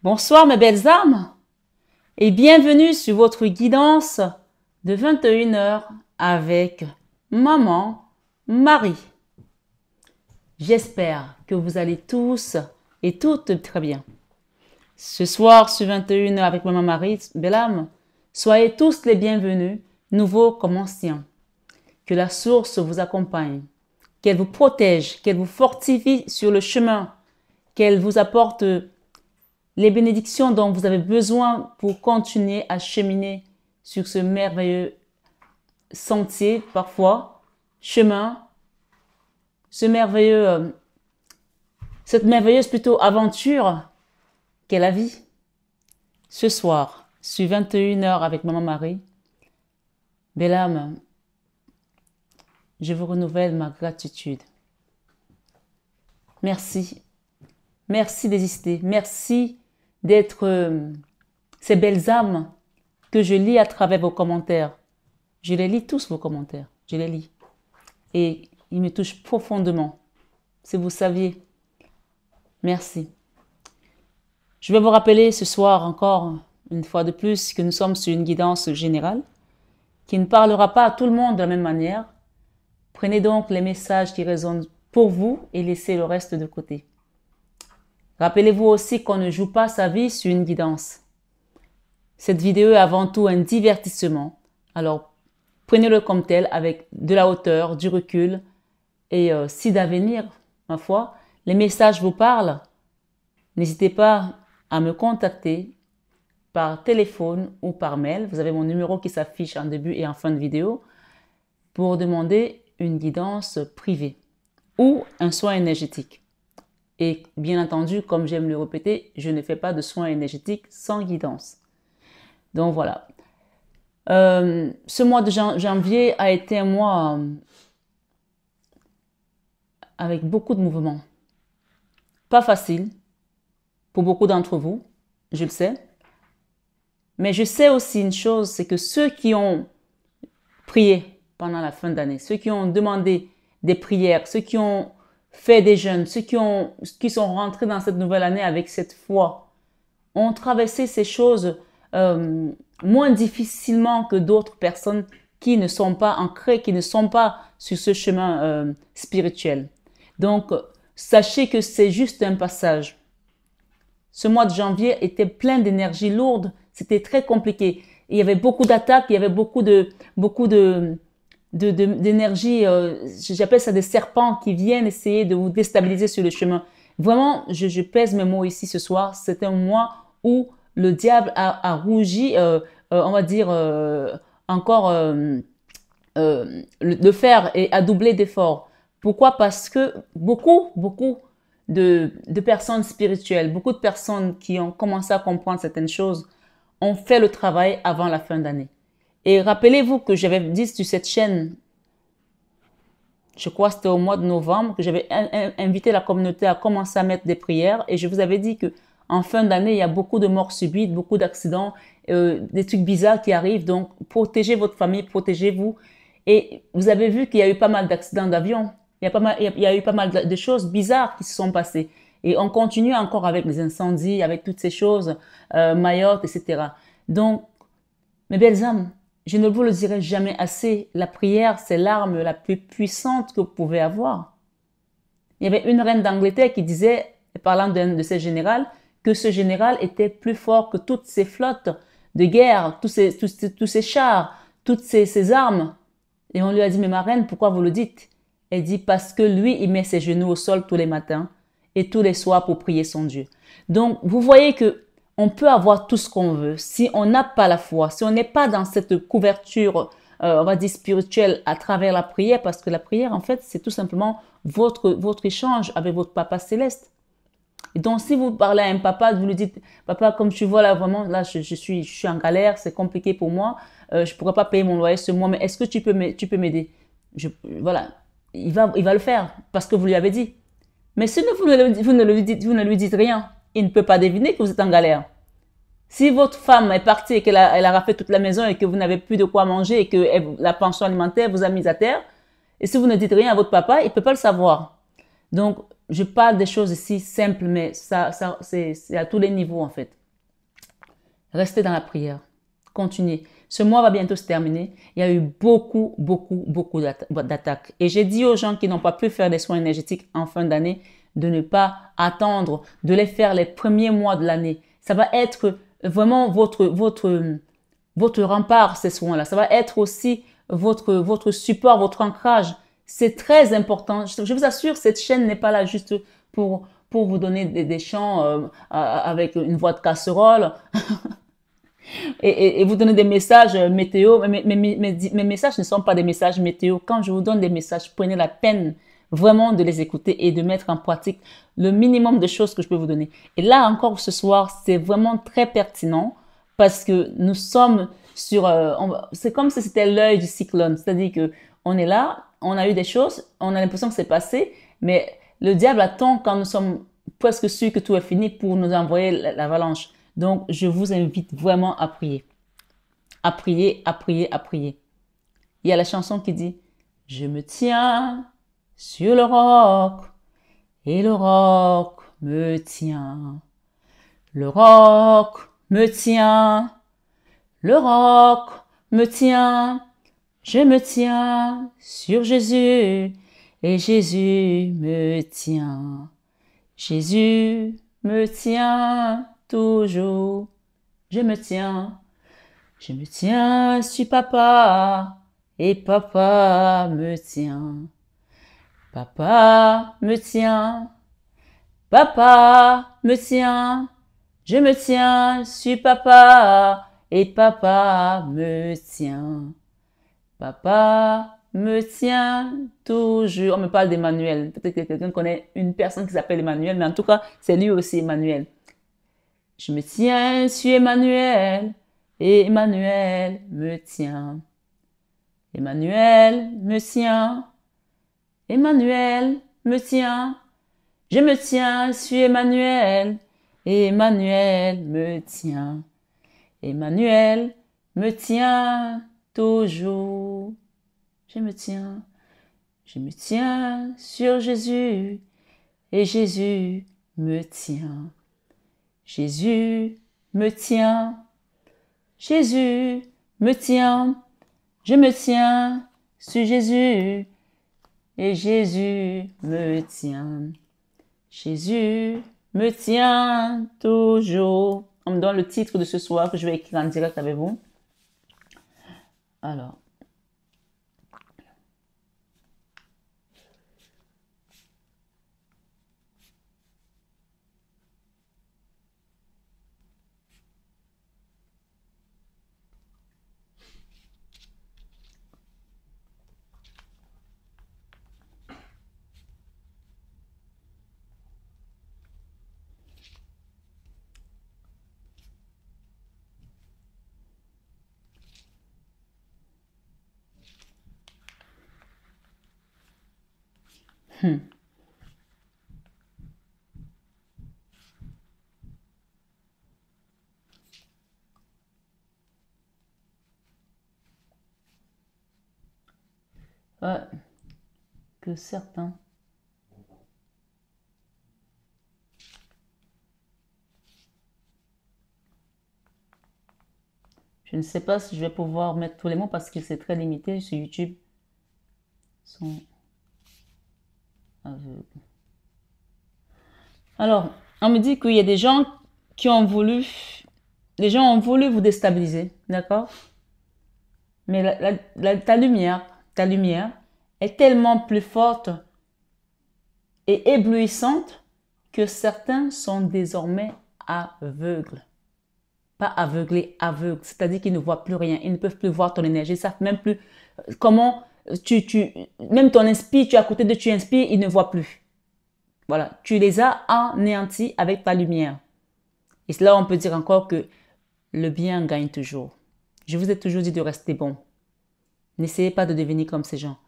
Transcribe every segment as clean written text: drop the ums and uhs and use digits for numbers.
Bonsoir mes belles âmes et bienvenue sur votre guidance de 21 heures avec Maman Marie. J'espère que vous allez tous et toutes très bien. Ce soir sur 21 heures avec Maman Marie, belle âme, soyez tous les bienvenus, nouveaux comme anciens. Que la source vous accompagne, qu'elle vous protège, qu'elle vous fortifie sur le chemin, qu'elle vous apporte les bénédictions dont vous avez besoin pour continuer à cheminer sur ce merveilleux sentier, parfois, chemin, cette merveilleuse plutôt aventure qu'est la vie. Ce soir, sur 21 heures avec Maman Marie, belle âme, je vous renouvelle ma gratitude. Merci. Merci d'exister. Merci d'être ces belles âmes que je lis à travers vos commentaires. Je les lis tous vos commentaires. Je les lis. Et ils me touchent profondément. Si vous saviez. Merci. Je vais vous rappeler ce soir encore, une fois de plus, que nous sommes sur une guidance générale qui ne parlera pas à tout le monde de la même manière. Prenez donc les messages qui résonnent pour vous et laissez le reste de côté. Rappelez-vous aussi qu'on ne joue pas sa vie sur une guidance. Cette vidéo est avant tout un divertissement. Alors, prenez-le comme tel avec de la hauteur, du recul. Et si d'avenir, ma foi, les messages vous parlent, n'hésitez pas à me contacter par téléphone ou par mail. Vous avez mon numéro qui s'affiche en début et en fin de vidéo pour demander une guidance privée ou un soin énergétique. Et bien entendu, comme j'aime le répéter, je ne fais pas de soins énergétiques sans guidance. Donc voilà. Ce mois de janvier a été un mois avec beaucoup de mouvements. Pas facile pour beaucoup d'entre vous, je le sais. Mais je sais aussi une chose, c'est que ceux qui ont prié pendant la fin d'année, ceux qui ont demandé des prières, ceux qui ont fait des jeûnes, ceux qui sont rentrés dans cette nouvelle année avec cette foi, ont traversé ces choses moins difficilement que d'autres personnes qui ne sont pas ancrées, qui ne sont pas sur ce chemin spirituel. Donc, sachez que c'est juste un passage. Ce mois de janvier était plein d'énergie lourde, c'était très compliqué. Il y avait beaucoup d'attaques, il y avait beaucoup d'énergie, j'appelle ça des serpents qui viennent essayer de vous déstabiliser sur le chemin. Vraiment, je pèse mes mots ici ce soir. C'est un mois où le diable a rougi, on va dire, encore le fer et a doublé d'efforts. Pourquoi? Parce que beaucoup de personnes spirituelles, beaucoup de personnes qui ont commencé à comprendre certaines choses ont fait le travail avant la fin d'année. Et rappelez-vous que j'avais dit sur cette chaîne, je crois que c'était au mois de novembre, que j'avais invité la communauté à commencer à mettre des prières. Et je vous avais dit que en fin d'année, il y a beaucoup de morts subites, beaucoup d'accidents, des trucs bizarres qui arrivent. Donc, protégez votre famille, protégez-vous. Et vous avez vu qu'il y a eu pas mal d'accidents d'avion. Il y a eu pas mal de choses bizarres qui se sont passées. Et on continue encore avec les incendies, avec toutes ces choses, Mayotte, etc. Donc, mes belles âmes, je ne vous le dirai jamais assez, la prière, c'est l'arme la plus puissante que vous pouvez avoir. Il y avait une reine d'Angleterre qui disait, parlant de ce général, que ce général était plus fort que toutes ces flottes de guerre, tous ces chars, toutes ces armes. Et on lui a dit, mais ma reine, pourquoi vous le dites? Elle dit, parce que lui, il met ses genoux au sol tous les matins et tous les soirs pour prier son Dieu. Donc, vous voyez que on peut avoir tout ce qu'on veut. Si on n'a pas la foi, si on n'est pas dans cette couverture, on va dire spirituelle à travers la prière, parce que la prière, en fait, c'est tout simplement votre échange avec votre Papa céleste. Et donc, si vous parlez à un papa, vous lui dites, papa, comme tu vois là, vraiment, là, je suis en galère, c'est compliqué pour moi, je pourrais pas payer mon loyer ce mois, mais est-ce que tu peux m'aider? Voilà, il va le faire parce que vous lui avez dit. Mais si vous ne lui dites rien, il ne peut pas deviner que vous êtes en galère. Si votre femme est partie et qu'elle a raflé toute la maison et que vous n'avez plus de quoi manger et que la pension alimentaire vous a mis à terre, et si vous ne dites rien à votre papa, il ne peut pas le savoir. Donc, je parle des choses ici simples, mais c'est à tous les niveaux en fait. Restez dans la prière. Continuez. Ce mois va bientôt se terminer. Il y a eu beaucoup d'attaques. Et j'ai dit aux gens qui n'ont pas pu faire des soins énergétiques en fin d'année de ne pas attendre, de les faire les premiers mois de l'année. Ça va être vraiment votre rempart, ces soins-là. Ça va être aussi votre support, votre ancrage. C'est très important. Je vous assure, cette chaîne n'est pas là juste pour vous donner des chants avec une voix de casserole et vous donner des messages météo. Mes messages ne sont pas des messages météo. Quand je vous donne des messages, prenez la peine vraiment de les écouter et de mettre en pratique le minimum de choses que je peux vous donner. Et là encore ce soir, c'est vraiment très pertinent parce que nous sommes sur... c'est comme si c'était l'œil du cyclone. C'est-à-dire que on est là, on a eu des choses, on a l'impression que c'est passé, mais le diable attend quand nous sommes presque sûrs que tout est fini pour nous envoyer l'avalanche. Donc, je vous invite vraiment à prier. À prier, à prier, à prier. Il y a la chanson qui dit « Je me tiens sur le roc et le roc me tient. Le roc me tient, le roc me tient. Je me tiens sur Jésus et Jésus me tient. Jésus me tient toujours. Je me tiens sur papa et papa me tient. Papa me tient, papa me tient. Je me tiens sur papa et papa me tient. Papa me tient toujours. On me parle d'Emmanuel. Peut-être que quelqu'un connaît une personne qui s'appelle Emmanuel, mais en tout cas, c'est lui aussi Emmanuel. Je me tiens sur Emmanuel et Emmanuel me tient. Emmanuel me tient. Emmanuel me tient. Je me tiens sur Emmanuel et Emmanuel me tient. Emmanuel me tient toujours. Je me tiens sur Jésus et Jésus me tient. Jésus me tient, Jésus me tient, je me tiens sur Jésus et Jésus me tient. Jésus me tient toujours. On me donne le titre de ce soir que je vais écrire en direct avec vous. Alors. Que certains je ne sais pas si je vais pouvoir mettre tous les mots parce que c'est très limité sur YouTube. Sont aveugles. Alors, on me dit qu'il y a des gens qui ont voulu, les gens ont voulu vous déstabiliser, d'accord? Mais ta lumière est tellement plus forte et éblouissante que certains sont désormais aveugles. Pas aveuglés, aveugles. C'est-à-dire qu'ils ne voient plus rien. Ils ne peuvent plus voir ton énergie. Ils ne savent même plus comment même ton inspire, tu es à côté de tu inspires, ils ne voient plus. Voilà. Tu les as anéantis avec ta lumière. Et là, on peut dire encore que le bien gagne toujours. Je vous ai toujours dit de rester bon. N'essayez pas de devenir comme ces gens.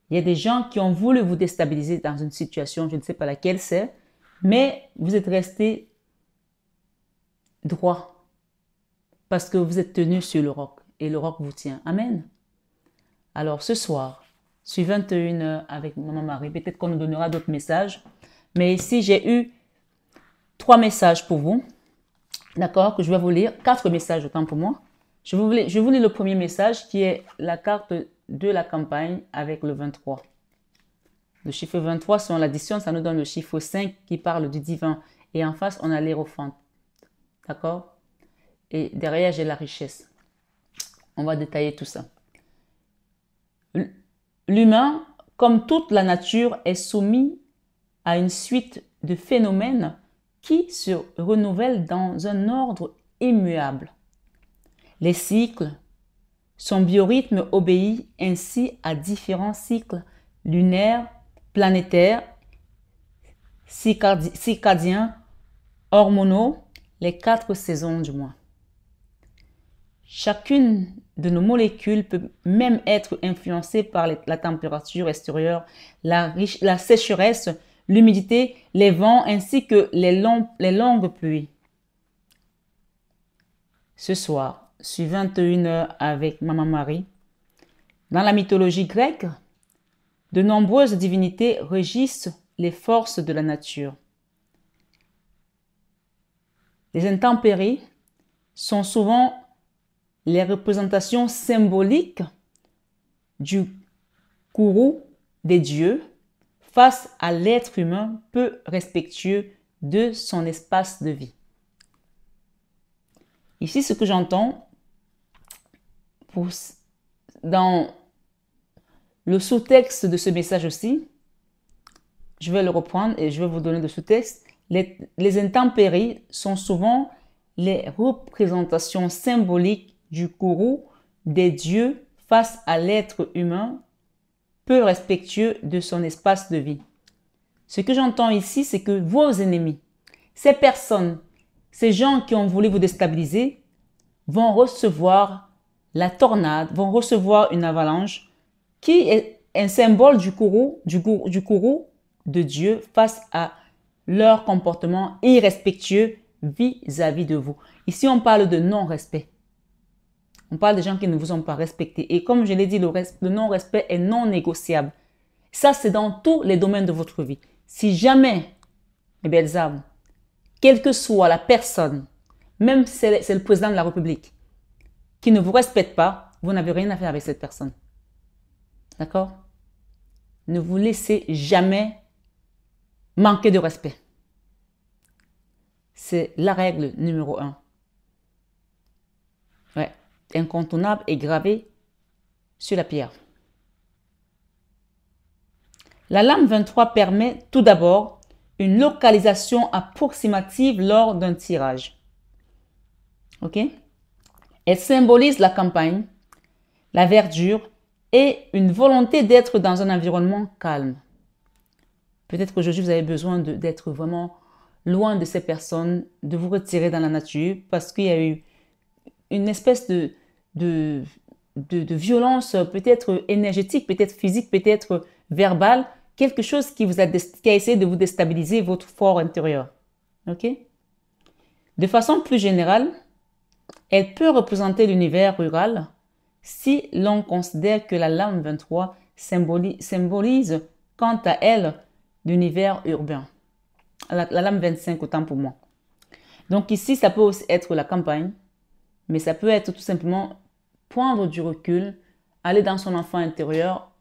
Il y a des gens qui ont voulu vous déstabiliser dans une situation, je ne sais pas laquelle c'est, mais vous êtes resté droit parce que vous êtes tenu sur le roc et le roc vous tient. Amen. Alors ce soir, sur 21h avec Maman Marie, peut-être qu'on nous donnera d'autres messages, Mais ici, j'ai eu 3 messages pour vous. D'accord, que je vais vous lire. 4 messages autant pour moi. Je vous lis le premier message qui est la carte de la campagne avec le 23. Le chiffre 23, si on l'additionne, ça nous donne le chiffre 5 qui parle du divin. Et en face, on a l'Hiérophante. D'accord? Et derrière, j'ai la richesse. On va détailler tout ça. L'humain, comme toute la nature, est soumis à une suite de phénomènes qui se renouvellent dans un ordre immuable. Les cycles, son biorhythme obéit ainsi à différents cycles lunaires, planétaires, circadiens, hormonaux, les 4 saisons du mois. Chacune de nos molécules peut même être influencée par la température extérieure, la sécheresse, l'humidité, les vents ainsi que les longues pluies. Ce soir, sur 21h avec Maman Marie, dans la mythologie grecque, de nombreuses divinités régissent les forces de la nature. Les intempéries sont souvent les représentations symboliques du courroux des dieux face à l'être humain peu respectueux de son espace de vie. Ici, ce que j'entends, dans le sous-texte de ce message aussi, je vais le reprendre et je vais vous donner le sous-texte. Les intempéries sont souvent les représentations symboliques du courroux des dieux face à l'être humain peu respectueux de son espace de vie. Ce que j'entends ici, c'est que vos ennemis, ces personnes, ces gens qui ont voulu vous déstabiliser, vont recevoir la tornade, vont recevoir une avalanche qui est un symbole du courroux de Dieu face à leur comportement irrespectueux vis-à-vis de vous. Ici, on parle de non-respect. On parle de gens qui ne vous ont pas respecté. Et comme je l'ai dit, le non-respect est non négociable. Ça, c'est dans tous les domaines de votre vie. Si jamais, mes belles âmes, quelle que soit la personne, même si c'est le président de la République, qui ne vous respecte pas, vous n'avez rien à faire avec cette personne. D'accord? Ne vous laissez jamais manquer de respect. C'est la règle numéro 1. Ouais, incontournable et gravé sur la pierre. La lame 23 permet tout d'abord une localisation approximative lors d'un tirage. Ok? Elle symbolise la campagne, la verdure et une volonté d'être dans un environnement calme. Peut-être qu'aujourd'hui, vous avez besoin d'être vraiment loin de ces personnes, de vous retirer dans la nature parce qu'il y a eu une espèce de violence, peut-être énergétique, peut-être physique, peut-être verbale, quelque chose qui a essayé de vous déstabiliser votre fort intérieur. Ok? De façon plus générale, elle peut représenter l'univers rural si l'on considère que la lame 23 symbolise quant à elle l'univers urbain. La lame 25 autant pour moi. Donc ici, ça peut aussi être la campagne, mais ça peut être tout simplement prendre du recul, aller dans son enfant intérieur,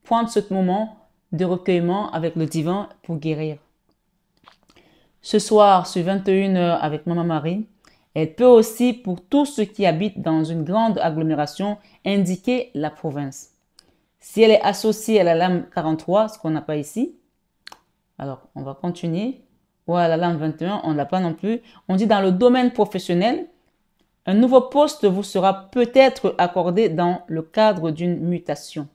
prendre ce moment de recueillement avec le divin pour guérir. Ce soir, sur 21h avec Maman Marie, elle peut aussi, pour tous ceux qui habitent dans une grande agglomération, indiquer la province. Si elle est associée à la lame 43, ce qu'on n'a pas ici, alors on va continuer. Ou à la lame 21, on ne l'a pas non plus. On dit dans le domaine professionnel, un nouveau poste vous sera peut-être accordé dans le cadre d'une mutation.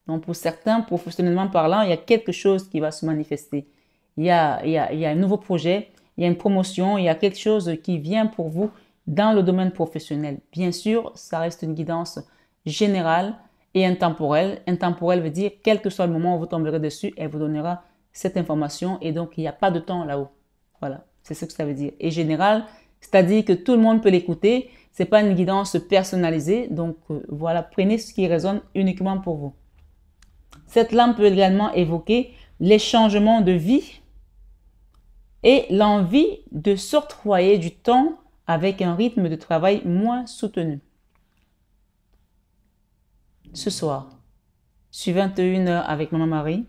Donc pour certains, professionnellement parlant, il y a quelque chose qui va se manifester. Il y a un nouveau projet, il y a une promotion, il y a quelque chose qui vient pour vous dans le domaine professionnel. Bien sûr, ça reste une guidance générale et intemporelle. Intemporelle veut dire, quel que soit le moment où vous tomberez dessus, elle vous donnera cette information et donc il n'y a pas de temps là-haut. Voilà, c'est ce que ça veut dire. Et général, c'est-à-dire que tout le monde peut l'écouter. C'est pas une guidance personnalisée. Donc voilà, prenez ce qui résonne uniquement pour vous. Cette lame peut également évoquer les changements de vie et l'envie de s'octroyer du temps avec un rythme de travail moins soutenu. Ce soir, sur 21h avec Maman Marie,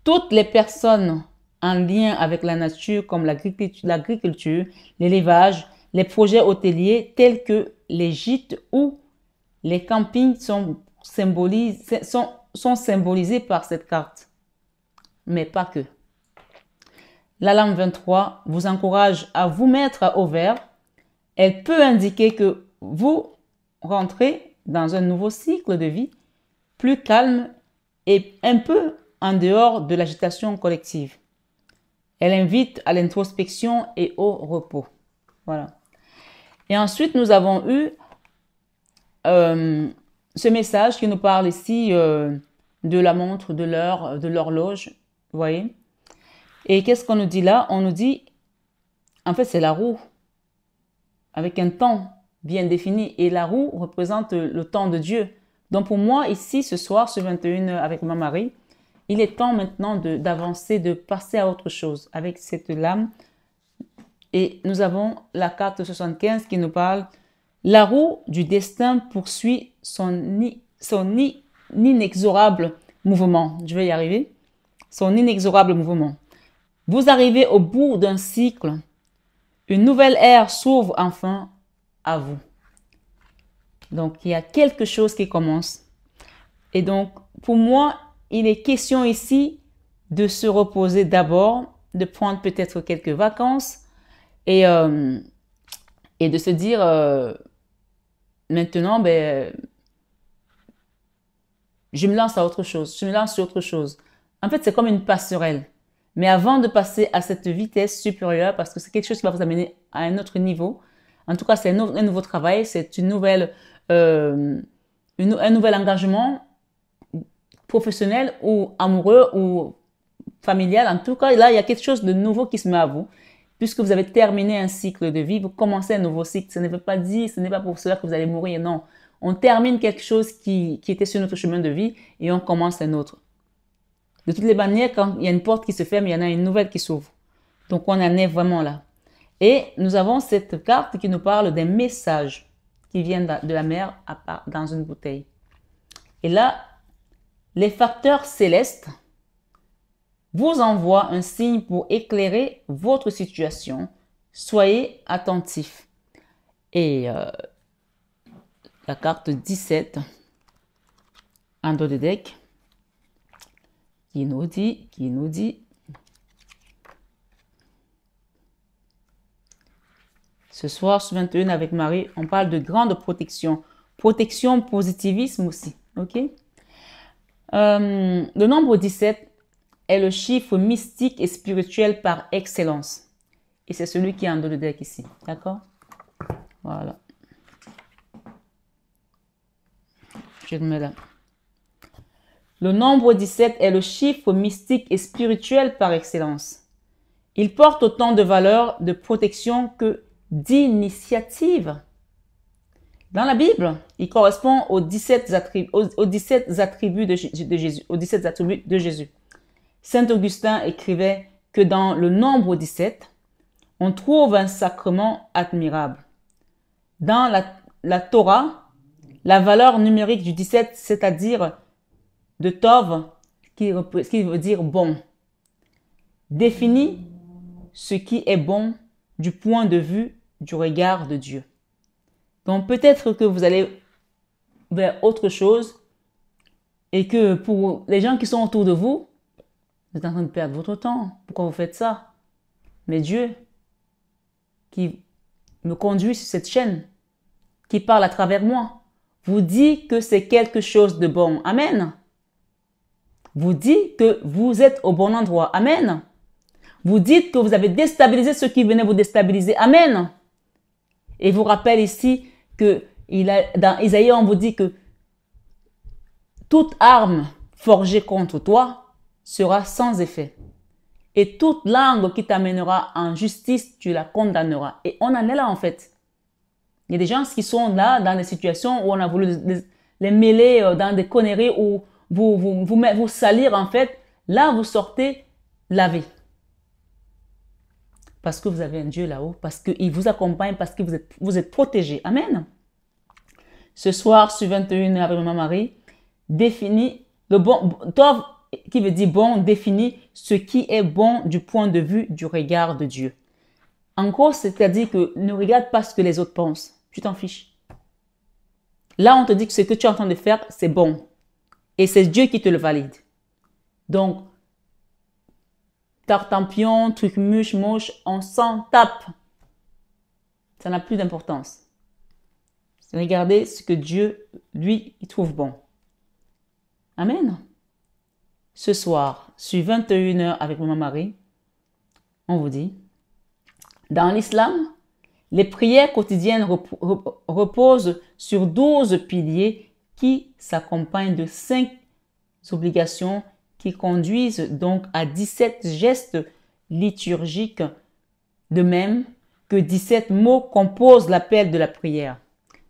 toutes les personnes en lien avec la nature comme l'agriculture, l'élevage, les projets hôteliers tels que les gîtes ou les campings sont symbolisés par cette carte. Mais pas que. La lampe 23 vous encourage à vous mettre au vert. Elle peut indiquer que vous rentrez dans un nouveau cycle de vie plus calme et un peu en dehors de l'agitation collective. Elle invite à l'introspection et au repos. Voilà. Et ensuite, nous avons eu ce message qui nous parle ici de la montre, de l'heure, de l'horloge. Vous voyez? Et qu'est-ce qu'on nous dit là? On nous dit, en fait, c'est la roue avec un temps bien défini. Et la roue représente le temps de Dieu. Donc pour moi, ici, ce soir, ce 21 avec ma Marie, il est temps maintenant d'avancer, de passer à autre chose avec cette lame. Et nous avons la carte 75 qui nous parle. La roue du destin poursuit son inexorable mouvement. Je vais y arriver. Son inexorable mouvement. Vous arrivez au bout d'un cycle. Une nouvelle ère s'ouvre enfin à vous. Donc, il y a quelque chose qui commence. Et donc, pour moi, il est question ici de se reposer d'abord, de prendre peut-être quelques vacances et de se dire maintenant, ben, je me lance à autre chose. Je me lance sur autre chose. En fait, c'est comme une passerelle. Mais avant de passer à cette vitesse supérieure, parce que c'est quelque chose qui va vous amener à un autre niveau, en tout cas, c'est un nouveau travail, c'est un nouvel engagement professionnel ou amoureux ou familial. En tout cas, là, il y a quelque chose de nouveau qui se met à vous. Puisque vous avez terminé un cycle de vie, vous commencez un nouveau cycle. Ce ne veut pas dire, ce n'est pas pour cela que vous allez mourir, non. On termine quelque chose qui était sur notre chemin de vie et on commence un autre. De toutes les manières, quand il y a une porte qui se ferme, il y en a une nouvelle qui s'ouvre. Donc, on en est vraiment là. Et nous avons cette carte qui nous parle des messages qui viennent de la mer dans une bouteille. Et là, les facteurs célestes vous envoient un signe pour éclairer votre situation. Soyez attentifs. Et la carte 17 en dos de deck qui nous dit, ce soir, ce 21 avec Marie, on parle de grande protection. Protection, positivisme aussi. Ok? Le nombre 17 est le chiffre mystique et spirituel par excellence. Et c'est celui qui est en dos de deck ici. D'accord? Voilà. Je le mets là. Le nombre 17 est le chiffre mystique et spirituel par excellence. Il porte autant de valeur de protection que d'initiative. Dans la Bible, il correspond aux 17 attributs de Jésus, aux 17 attributs de Jésus. Saint Augustin écrivait que dans le nombre 17, on trouve un sacrement admirable. Dans la Torah, la valeur numérique du 17, c'est-à-dire de Tov, qui veut dire bon, définit ce qui est bon du point de vue du regard de Dieu. Donc peut-être que vous allez vers autre chose et que pour les gens qui sont autour de vous, vous êtes en train de perdre votre temps. Pourquoi vous faites ça? Mais Dieu, qui me conduit sur cette chaîne, qui parle à travers moi, vous dit que c'est quelque chose de bon. Amen. Vous dit que vous êtes au bon endroit. Amen. Vous dites que vous avez déstabilisé ceux qui venaient vous déstabiliser. Amen. Et vous rappelle ici que dans Isaïe, on vous dit que toute arme forgée contre toi sera sans effet. Et toute langue qui t'amènera en justice, tu la condamneras. Et on en est là en fait. Il y a des gens qui sont là dans des situations où on a voulu les mêler dans des conneries où vous salir en fait. Là, vous sortez lavé. parce que vous avez un Dieu là-haut, parce qu'il vous accompagne, parce que vous êtes protégés. Amen. Ce soir, sur 21h avec Maman Marie, définit le bon, Tov, qui veut dire bon, définit ce qui est bon du point de vue du regard de Dieu. En gros, c'est-à-dire que ne regarde pas ce que les autres pensent. Tu t'en fiches. Là, on te dit que ce que tu es en train de faire, c'est bon. Et c'est Dieu qui te le valide. Donc, tartampion, truc mouche, on s'en tape. Ça n'a plus d'importance. Regardez ce que Dieu, lui, il trouve bon. Amen. Ce soir, sur 21h avec Maman Marie, on vous dit, dans l'islam, les prières quotidiennes reposent sur 12 piliers qui s'accompagnent de 5 obligations qui conduisent donc à 17 gestes liturgiques, de même que 17 mots composent l'appel de la prière.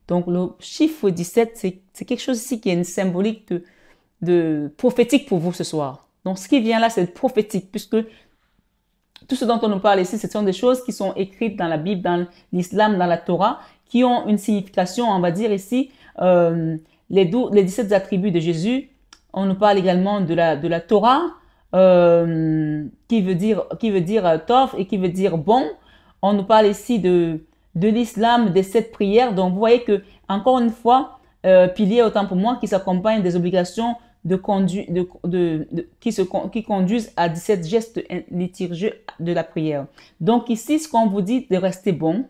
Donc le chiffre 17, c'est quelque chose ici qui est une symbolique de prophétique pour vous ce soir. Donc ce qui vient là, c'est prophétique, puisque tout ce dont on nous parle ici, ce sont des choses qui sont écrites dans la Bible, dans l'islam, dans la Torah, qui ont une signification, on va dire ici, les 17 attributs de Jésus. On nous parle également de la Torah, qui veut dire tov et qui veut dire bon. On nous parle ici de l'islam, des 7 prières. Donc vous voyez que, encore une fois, pilier autant pour moi, qui s'accompagne des obligations qui conduisent à 17 gestes liturgiques de la prière. Donc ici, ce qu'on vous dit de rester bon,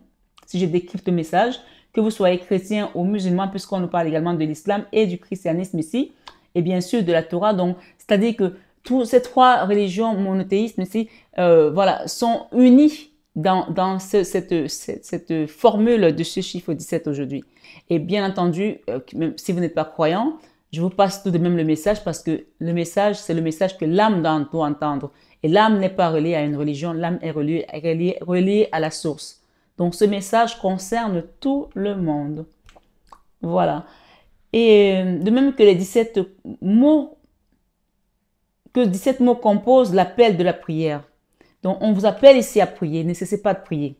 si je décrypte le message, que vous soyez chrétien ou musulman, puisqu'on nous parle également de l'islam et du christianisme ici, et bien sûr de la Torah. Donc, c'est-à-dire que toutes ces 3 religions monothéistes ici, voilà, sont unies dans cette formule de ce chiffre 17 aujourd'hui. Et bien entendu, même si vous n'êtes pas croyant, je vous passe tout de même le message, parce que le message, c'est le message que l'âme doit entendre. Et l'âme n'est pas reliée à une religion, l'âme est reliée à la source. Donc ce message concerne tout le monde. Voilà. Et de même que les 17 mots composent l'appel de la prière. Donc on vous appelle ici à prier, ne cessez pas de prier.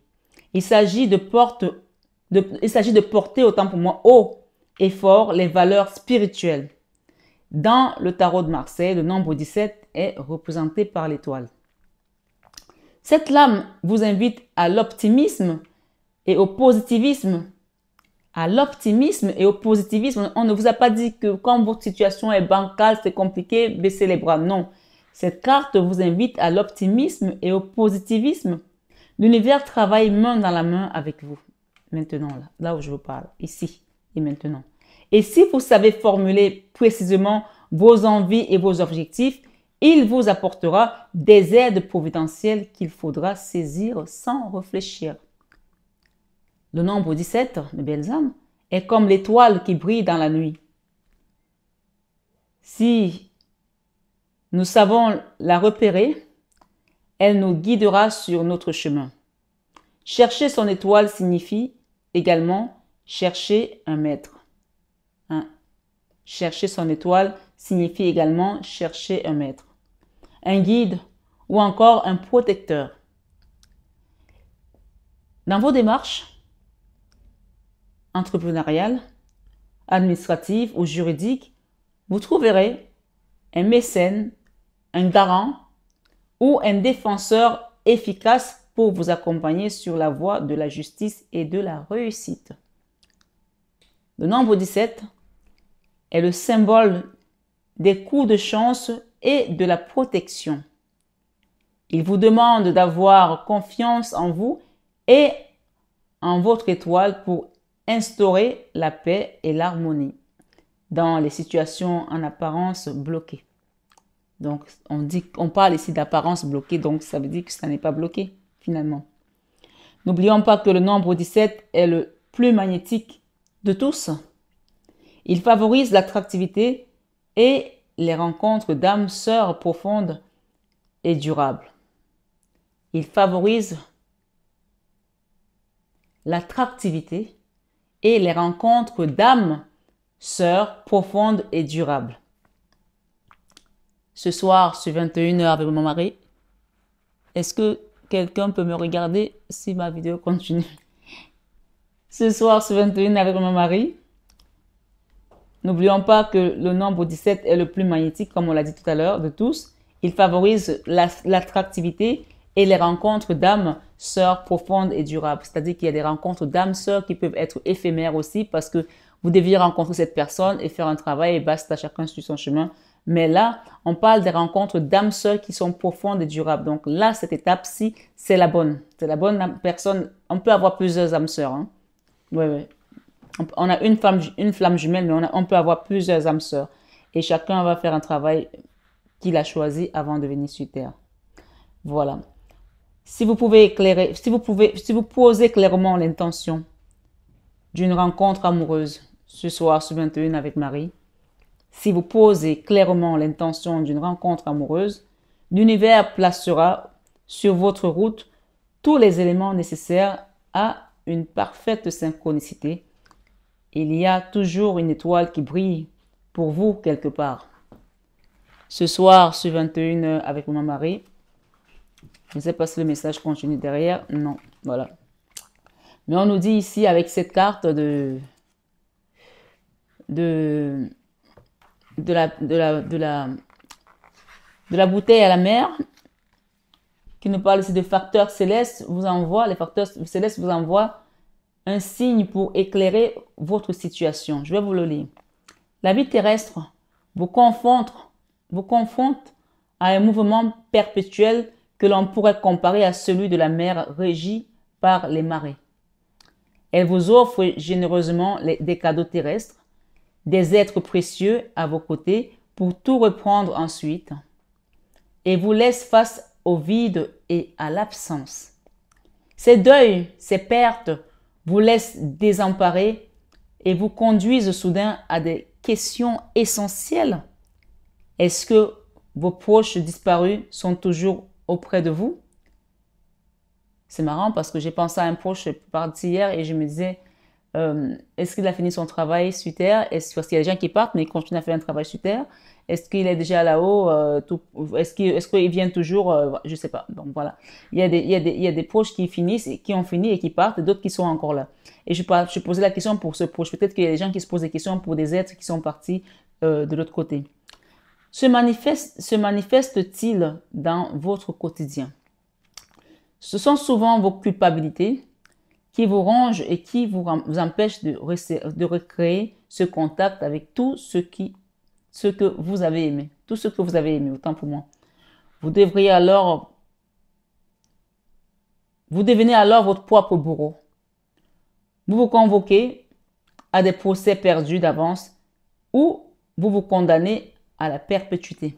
Il s'agit de porter autant pour moi haut et fort les valeurs spirituelles. Dans le tarot de Marseille, le nombre 17 est représenté par l'étoile. Cette lame vous invite à l'optimisme et au positivisme. À l'optimisme et au positivisme. On ne vous a pas dit que quand votre situation est bancale, c'est compliqué, baissez les bras. Non. Cette carte vous invite à l'optimisme et au positivisme. L'univers travaille main dans la main avec vous. Maintenant, là où je vous parle, ici et maintenant. Et si vous savez formuler précisément vos envies et vos objectifs, il vous apportera des aides providentielles qu'il faudra saisir sans réfléchir. Le nombre 17, mes belles âmes, est comme l'étoile qui brille dans la nuit. Si nous savons la repérer, elle nous guidera sur notre chemin. Chercher son étoile signifie également chercher un maître. Chercher son étoile signifie également chercher un maître, un guide ou encore un protecteur. Dans vos démarches entrepreneuriales, administratives ou juridiques, vous trouverez un mécène, un garant ou un défenseur efficace pour vous accompagner sur la voie de la justice et de la réussite. Le nombre 17 est le symbole des coups de chance et de la protection. Il vous demande d'avoir confiance en vous et en votre étoile pour instaurer la paix et l'harmonie dans les situations en apparence bloquées. Donc, on parle ici d'apparence bloquée, donc ça veut dire que ça n'est pas bloqué finalement. N'oublions pas que le nombre 17 est le plus magnétique de tous. Il favorise l'attractivité et les rencontres d'âmes sœurs profondes et durables. Il favorise l'attractivité et les rencontres d'âmes sœurs profondes et durables. Ce soir, sur 21h avec mon mari, est-ce que quelqu'un peut me regarder si ma vidéo continue. Ce soir, sur 21 avec mon mari. N'oublions pas que le nombre 17 est le plus magnétique, comme on l'a dit tout à l'heure, de tous. Il favorise l'attractivité et les rencontres d'âmes sœurs profondes et durables. C'est-à-dire qu'il y a des rencontres d'âmes sœurs qui peuvent être éphémères aussi parce que vous deviez rencontrer cette personne et faire un travail et basta, chacun suit son chemin. Mais là, on parle des rencontres d'âmes sœurs qui sont profondes et durables. Donc là, cette étape-ci, c'est la bonne. C'est la bonne personne. On peut avoir plusieurs âmes sœurs. Hein. Oui, oui. On a une flamme jumelle, mais on peut avoir plusieurs âmes sœurs. Et chacun va faire un travail qu'il a choisi avant de venir sur Terre. Voilà. Si vous pouvez éclairer, si vous posez clairement l'intention d'une rencontre amoureuse ce soir sur 21 avec Marie, si vous posez clairement l'intention d'une rencontre amoureuse, l'univers placera sur votre route tous les éléments nécessaires à une parfaite synchronicité. Il y a toujours une étoile qui brille pour vous quelque part. Ce soir, sur 21 avec mon mari, je ne sais pas si le message continue derrière. Non, voilà. Mais on nous dit ici, avec cette carte de la bouteille à la mer, qui nous parle ici de facteurs célestes, les facteurs célestes vous envoient un signe pour éclairer votre situation. Je vais vous le lire. La vie terrestre vous confronte à un mouvement perpétuel que l'on pourrait comparer à celui de la mer régie par les marées. Elle vous offre généreusement des cadeaux terrestres, des êtres précieux à vos côtés pour tout reprendre ensuite, et vous laisse face au vide et à l'absence. Ces deuils, ces pertes vous laissent désemparés et vous conduisent soudain à des questions essentielles. Est-ce que vos proches disparus sont toujours auprès de vous? C'est marrant parce que j'ai pensé à un proche parti hier et je me disais, est-ce qu'il a fini son travail sur Terre? Parce qu'il y a des gens qui partent mais ils continuent à faire un travail sur Terre. Est-ce qu'il est déjà là-haut? Est-ce qu'il vient toujours? Je ne sais pas. Donc voilà. Il y a des proches qui finissent, qui ont fini et qui partent, et d'autres qui sont encore là. Et je posais la question pour ce proche. Peut-être qu'il y a des gens qui se posent des questions pour des êtres qui sont partis de l'autre côté. Se manifeste-t-il dans votre quotidien? Ce sont souvent vos culpabilités qui vous rongent et qui vous empêchent de recréer ce contact avec tout ce que vous avez aimé. Tout ce que vous avez aimé, autant pour moi. Vous devenez alors votre propre bourreau. Vous vous convoquez à des procès perdus d'avance ou vous vous condamnez à la perpétuité.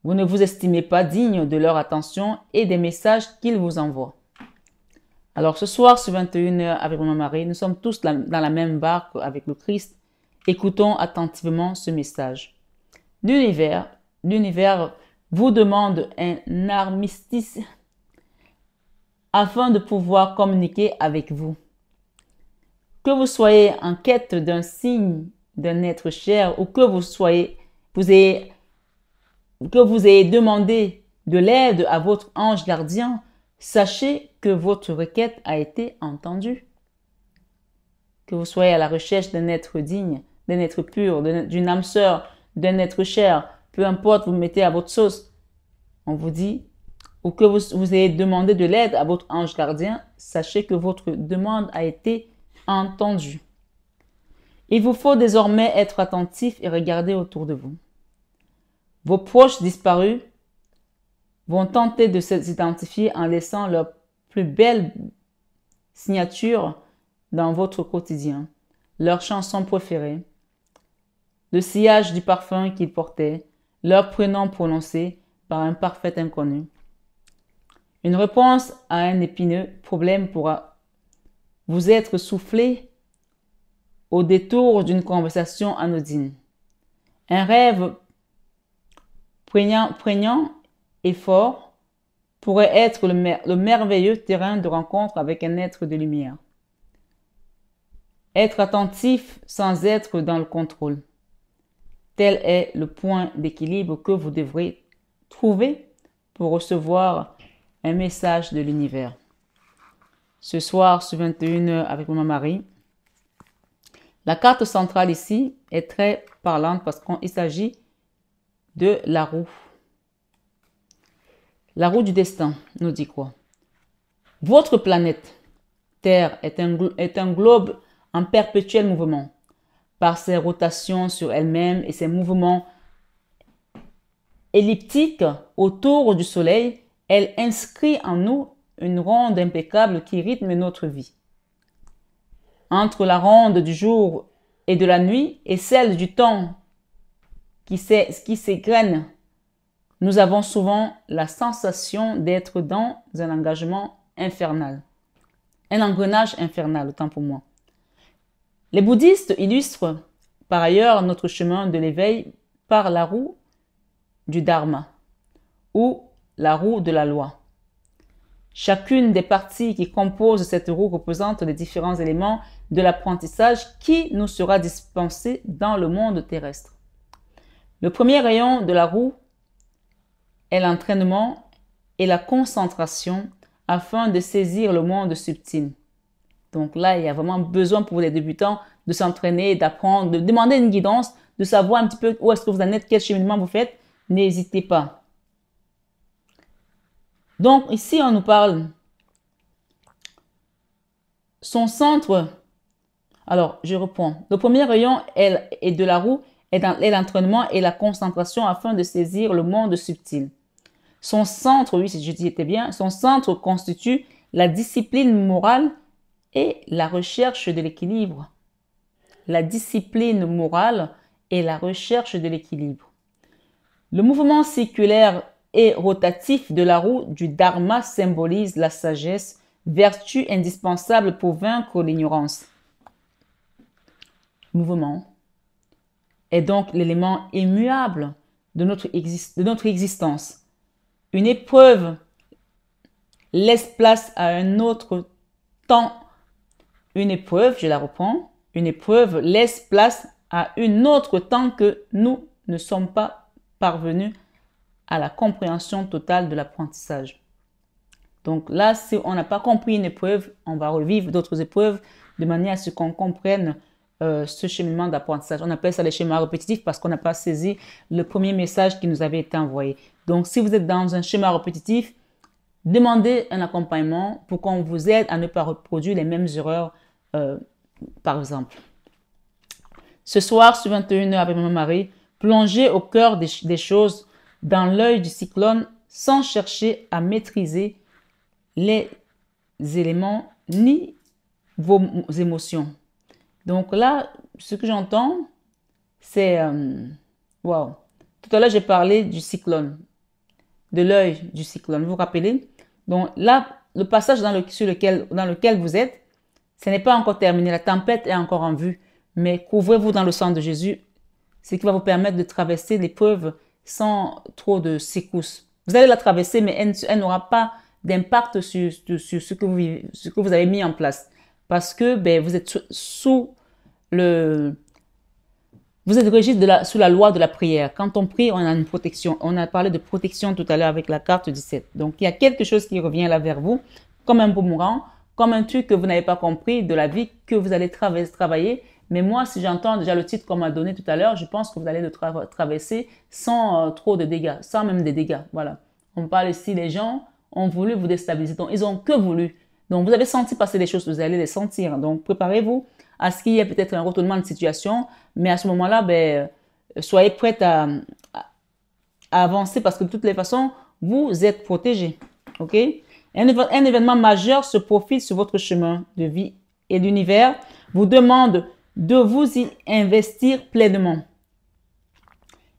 Vous ne vous estimez pas digne de leur attention et des messages qu'ils vous envoient. Alors ce soir, sur 21h avec mon mari, nous sommes tous dans la même barque avec le Christ. Écoutons attentivement ce message. L'univers vous demande un armistice afin de pouvoir communiquer avec vous. Que vous soyez en quête d'un signe d'un être cher ou que vous ayez demandé de l'aide à votre ange gardien, sachez que votre requête a été entendue. Que vous soyez à la recherche d'un être digne, d'un être pur, d'une âme sœur, d'un être cher, peu importe, vous mettez à votre sauce. On vous dit, ou que vous ayez demandé de l'aide à votre ange gardien, sachez que votre demande a été entendue. Il vous faut désormais être attentif et regarder autour de vous. Vos proches disparus vont tenter de s'identifier en laissant leur plus belle signature dans votre quotidien, leurs chansons préférées, le sillage du parfum qu'ils portaient, leur prénom prononcé par un parfait inconnu. Une réponse à un épineux problème pourra vous être soufflée au détour d'une conversation anodine. Un rêve prégnant et fort pourrait être le merveilleux terrain de rencontre avec un être de lumière. Être attentif sans être dans le contrôle. Tel est le point d'équilibre que vous devrez trouver pour recevoir un message de l'univers. Ce soir, sur 21h avec Maman Marie, la carte centrale ici est très parlante parce qu'il s'agit de la roue. La roue du destin nous dit quoi? Votre planète, Terre, est un globe en perpétuel mouvement. Par ses rotations sur elle-même et ses mouvements elliptiques autour du Soleil, elle inscrit en nous une ronde impeccable qui rythme notre vie. Entre la ronde du jour et de la nuit et celle du temps qui s'égrène, nous avons souvent la sensation d'être dans un engagement infernal. Un engrenage infernal, autant pour moi. Les bouddhistes illustrent par ailleurs notre chemin de l'éveil par la roue du Dharma ou la roue de la loi. Chacune des parties qui composent cette roue représente les différents éléments de l'apprentissage qui nous sera dispensé dans le monde terrestre. Le premier rayon de la roue est l'entraînement et la concentration afin de saisir le monde subtil. Donc là, il y a vraiment besoin pour les débutants de s'entraîner, d'apprendre, de demander une guidance, de savoir un petit peu où est-ce que vous en êtes, quel cheminement vous faites. N'hésitez pas. Donc ici, on nous parle. Son centre, alors je reprends. Le premier rayon est de la roue est l'entraînement et la concentration afin de saisir le monde subtil. Son centre, oui, si je disais bien, son centre constitue la discipline morale et la recherche de l'équilibre. La discipline morale et la recherche de l'équilibre. Le mouvement circulaire et rotatif de la roue du Dharma symbolise la sagesse, vertu indispensable pour vaincre l'ignorance. Mouvement est donc l'élément immuable de notre existence. Une épreuve laisse place à un autre temps. Une épreuve, je la reprends, une épreuve laisse place à un autre temps que nous ne sommes pas parvenus à la compréhension totale de l'apprentissage. Donc là, si on n'a pas compris une épreuve, on va revivre d'autres épreuves de manière à ce qu'on comprenne ce cheminement d'apprentissage. On appelle ça les schémas répétitifs parce qu'on n'a pas saisi le premier message qui nous avait été envoyé. Donc, si vous êtes dans un schéma répétitif, demandez un accompagnement pour qu'on vous aide à ne pas reproduire les mêmes erreurs, par exemple. Ce soir, sur 21h avec Maman Marie, plongez au cœur des choses, dans l'œil du cyclone, sans chercher à maîtriser les éléments ni vos émotions. Donc là, ce que j'entends, c'est... wow. Tout à l'heure, j'ai parlé du cyclone, de l'œil du cyclone. Vous vous rappelez? Donc là, le passage dans lequel vous êtes, ce n'est pas encore terminé. La tempête est encore en vue. Mais couvrez-vous dans le sang de Jésus, ce qui va vous permettre de traverser l'épreuve sans trop de secousses. Vous allez la traverser, mais elle n'aura pas d'impact sur ce que vous avez mis en place. Parce que vous êtes vous êtes régi sous la loi de la prière. Quand on prie, on a une protection. On a parlé de protection tout à l'heure avec la carte 17. Donc, il y a quelque chose qui revient là vers vous, comme un boomerang, comme un truc que vous n'avez pas compris de la vie que vous allez travailler. Mais moi, si j'entends déjà le titre qu'on m'a donné tout à l'heure, je pense que vous allez le traverser sans trop de dégâts, sans même des dégâts. Voilà. On parle ici, les gens ont voulu vous déstabiliser. Donc, ils ont que voulu. Donc, vous avez senti passer des choses, vous allez les sentir. Donc, préparez-vous à ce qu'il y ait peut-être un retournement de situation. Mais à ce moment-là, soyez prêts à avancer parce que de toutes les façons, vous êtes protégés. OK? Un événement majeur se profile sur votre chemin de vie et l'univers vous demande de vous y investir pleinement.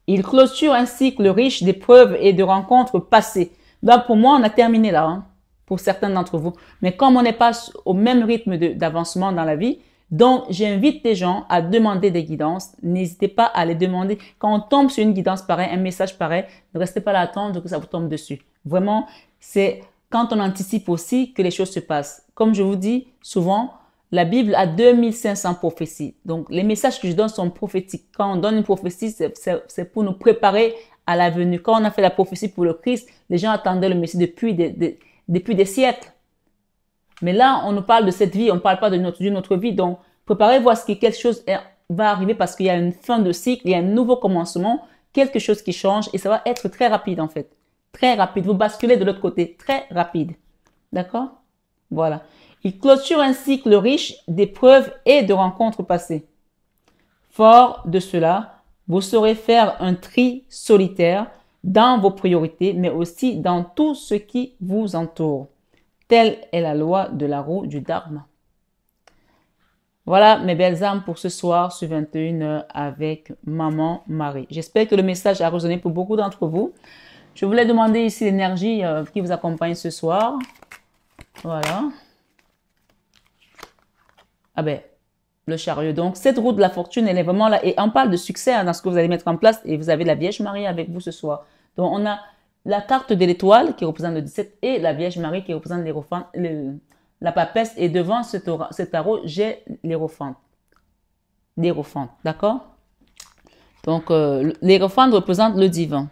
Il clôture un cycle riche d'épreuves et de rencontres passées. Donc, pour moi, on a terminé là, hein, pour certains d'entre vous. Mais comme on n'est pas au même rythme d'avancement dans la vie, donc j'invite les gens à demander des guidances. N'hésitez pas à les demander. Quand on tombe sur une guidance pareille, un message pareil, ne restez pas là à attendre que ça vous tombe dessus. Vraiment, c'est quand on anticipe aussi que les choses se passent. Comme je vous dis souvent, la Bible a 2500 prophéties. Donc, les messages que je donne sont prophétiques. Quand on donne une prophétie, c'est pour nous préparer à la venue. Quand on a fait la prophétie pour le Christ, les gens attendaient le Messie depuis depuis des siècles. Mais là, on nous parle de cette vie, on ne parle pas d'une autre vie. Donc, préparez-vous à ce que quelque chose va arriver parce qu'il y a une fin de cycle, il y a un nouveau commencement, quelque chose qui change et ça va être très rapide en fait. Très rapide. Vous basculez de l'autre côté. Très rapide. D'accord? Voilà. Il clôture un cycle riche d'épreuves et de rencontres passées. Fort de cela, vous saurez faire un tri solitaire dans vos priorités, mais aussi dans tout ce qui vous entoure. Telle est la loi de la roue du Dharma. Voilà mes belles âmes pour ce soir sur 21h avec Maman Marie. J'espère que le message a résonné pour beaucoup d'entre vous. Je voulais demander ici l'énergie qui vous accompagne ce soir. Voilà. Ah ben, le chariot. Donc, cette roue de la fortune, elle est vraiment là. Et on parle de succès dans ce que vous allez mettre en place. Et vous avez la Vierge Marie avec vous ce soir. Donc, on a la carte de l'étoile qui représente le 17 et la Vierge Marie qui représente la papesse. Et devant ce tarot, j'ai l'Hiérophante. L'Hiérophante, d'accord? Donc, l'Hiérophante représente le divin.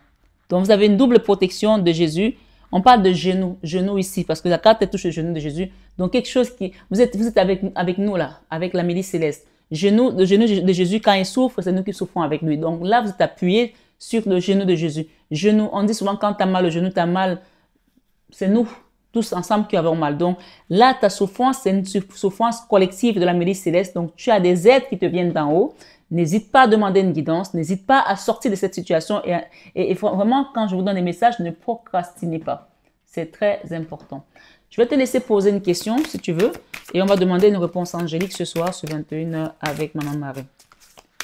Donc, vous avez une double protection de Jésus. On parle de genoux ici, parce que la carte touche le genou de Jésus. Donc, quelque chose qui... Vous êtes avec nous, là, avec la milice céleste. Le genou de Jésus, quand il souffre, c'est nous qui souffrons avec lui. Donc, là, vous êtes appuyé sur le genou de Jésus. Genou, on dit souvent, quand tu as mal au genou, tu as mal... C'est nous, tous ensemble, qui avons mal. Donc, là, ta souffrance, c'est une souffrance collective de la milice céleste. Donc, tu as des aides qui te viennent d'en haut. N'hésite pas à demander une guidance. N'hésite pas à sortir de cette situation. Et vraiment, quand je vous donne des messages, ne procrastinez pas. C'est très important. Je vais te laisser poser une question, si tu veux. Et on va demander une réponse angélique ce soir sur 21h avec Maman Marie.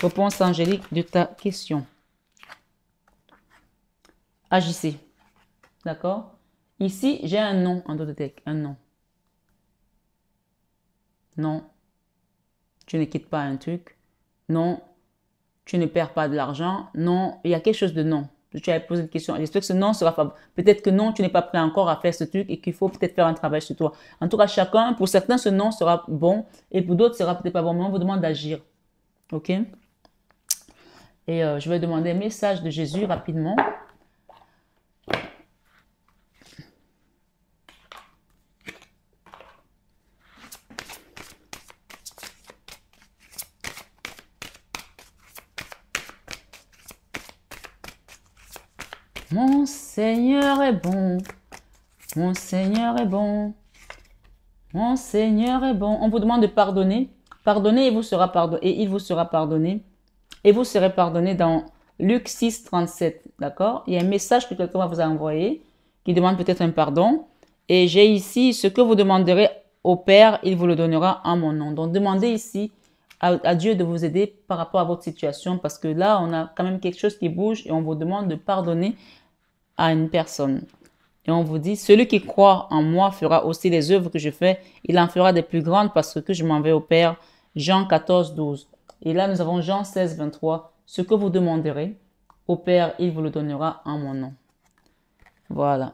Réponse angélique de ta question. Agissez. D'accord? Ici, j'ai un nom en dos de deck. Un nom. Non. Tu ne quittes pas un truc. Non, tu ne perds pas de l'argent. Non, il y a quelque chose de non. Tu avais posé une question. J'espère que ce non sera pas... Peut-être que non, tu n'es pas prêt encore à faire ce truc et qu'il faut peut-être faire un travail sur toi. En tout cas, chacun, pour certains, ce non sera bon et pour d'autres, ce sera peut-être pas bon. Mais on vous demande d'agir. OK? Et je vais demander un message de Jésus rapidement. Mon Seigneur est bon, mon Seigneur est bon, mon Seigneur est bon. On vous demande de pardonner. Pardonnez et vous sera pardonné. Et il vous sera pardonné. Et vous serez pardonné dans Luc 6, 37. D'accord? Il y a un message que quelqu'un va vous envoyer qui demande peut-être un pardon. Et j'ai ici ce que vous demanderez au Père, il vous le donnera en mon nom. Donc demandez ici à Dieu de vous aider par rapport à votre situation parce que là, on a quand même quelque chose qui bouge et on vous demande de pardonner à une personne. Et on vous dit, celui qui croit en moi fera aussi les œuvres que je fais. Il en fera des plus grandes parce que je m'en vais au Père. Jean 14, 12. Et là, nous avons Jean 16, 23. Ce que vous demanderez au Père, il vous le donnera en mon nom. Voilà.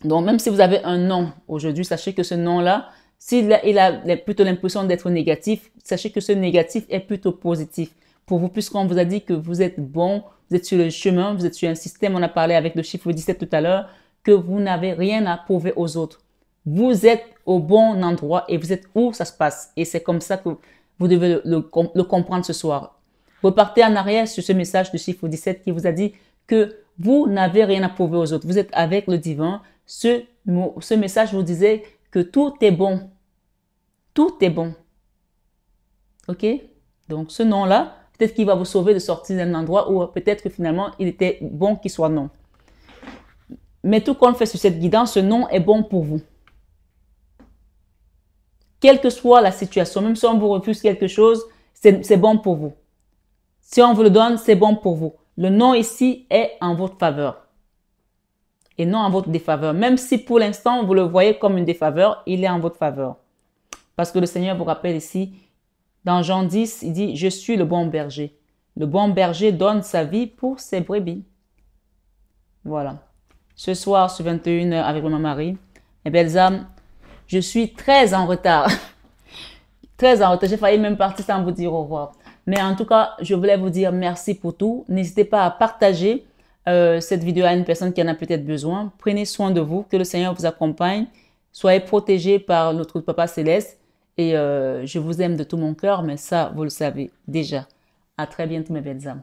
Donc, même si vous avez un nom aujourd'hui, sachez que ce nom-là, s'il a plutôt l'impression d'être négatif, sachez que ce négatif est plutôt positif pour vous, puisqu'on vous a dit que vous êtes bon, vous êtes sur le chemin, vous êtes sur un système, on a parlé avec le chiffre 17 tout à l'heure, que vous n'avez rien à prouver aux autres. Vous êtes au bon endroit et vous êtes où ça se passe. Et c'est comme ça que vous devez le comprendre ce soir. Repartez en arrière sur ce message du chiffre 17 qui vous a dit que vous n'avez rien à prouver aux autres. Vous êtes avec le divin. Ce message vous disait que tout est bon. Tout est bon. OK? Donc, ce nom-là, peut-être qu'il va vous sauver de sortir d'un endroit où peut-être que finalement, il était bon qu'il soit non. Mais tout qu'on fait sur cette guidance, ce nom est bon pour vous. Quelle que soit la situation, même si on vous refuse quelque chose, c'est bon pour vous. Si on vous le donne, c'est bon pour vous. Le nom ici est en votre faveur et non en votre défaveur. Même si pour l'instant, vous le voyez comme une défaveur, il est en votre faveur. Parce que le Seigneur vous rappelle ici, dans Jean 10, il dit « Je suis le bon berger. Le bon berger donne sa vie pour ses brebis. » Voilà. Ce soir, sur 21h avec Maman Marie, mes belles âmes, je suis très en retard. Très en retard. J'ai failli même partir sans vous dire au revoir. Mais en tout cas, je voulais vous dire merci pour tout. N'hésitez pas à partager cette vidéo à une personne qui en a peut-être besoin. Prenez soin de vous, que le Seigneur vous accompagne. Soyez protégés par notre Papa Céleste. Et je vous aime de tout mon cœur, mais ça, vous le savez déjà. À très bientôt, mes belles âmes.